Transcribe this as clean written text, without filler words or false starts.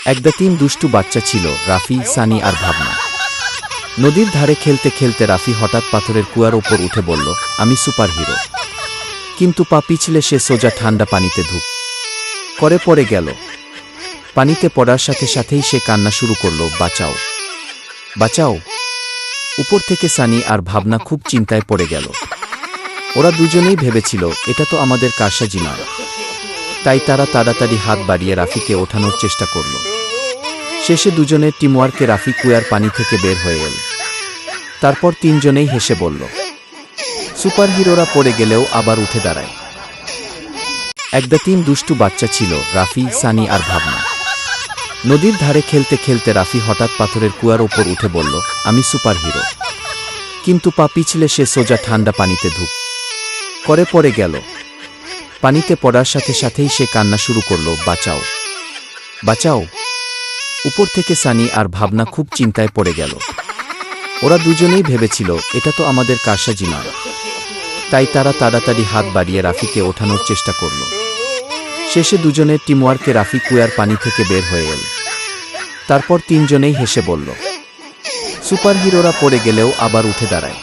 একদা তিন দুষ্টু বাচ্চা ছিল, রাফি, সানি আর ভাবনা। নদীর ধারে খেলতে খেলতে রাফি হঠাৎ পাথরের কুয়ার ওপর উঠে বলল, আমি সুপারহিরো। কিন্তু পা পিছলে সে সোজা ঠান্ডা পানিতে ধুপ করে পড়ে গেল। পানিতে পড়ার সাথে সাথেই সে কান্না শুরু করল, বাঁচাও, বাঁচাও। উপর থেকে সানি আর ভাবনা খুব চিন্তায় পড়ে গেল। ওরা দুজনেই ভেবেছিল এটা তো আমাদের কারসাজি নয়। তাই তারা তাড়াতাড়ি হাত বাড়িয়ে রাফিকে ওঠানোর চেষ্টা করল। শেষে দুজনের টিমওয়ার্কে রাফি কুয়ার পানি থেকে বের হয়ে এল। তারপর তিনজনেই হেসে বলল, সুপারহিরোরা পড়ে গেলেও আবার উঠে দাঁড়ায়। একদা তিন দুষ্টু বাচ্চা ছিল, রাফি, সানি আর ভাবনা। নদীর ধারে খেলতে খেলতে রাফি হঠাৎ পাথরের কুয়ার ওপর উঠে বলল, আমি সুপারহিরো। কিন্তু পা পিছলে সে সোজা ঠান্ডা পানিতে ধুপ করে পড়ে গেল। পানিতে পড়ার সাথে সাথেই সে কান্না শুরু করল, বাঁচাও, বাঁচাও। উপর থেকে সানি আর ভাবনা খুব চিন্তায় পড়ে গেল। ওরা দুজনেই ভেবেছিল এটা তো আমাদের কারসাজি নয়। তাই তারা তাড়াতাড়ি হাত বাড়িয়ে রাফিকে ওঠানোর চেষ্টা করল। শেষে দুজনের টিমওয়ার্কে রাফি কুয়ার পানি থেকে বের হয়ে এল। তারপর তিনজনেই হেসে বলল, সুপারহিরোরা পড়ে গেলেও আবার উঠে দাঁড়ায়।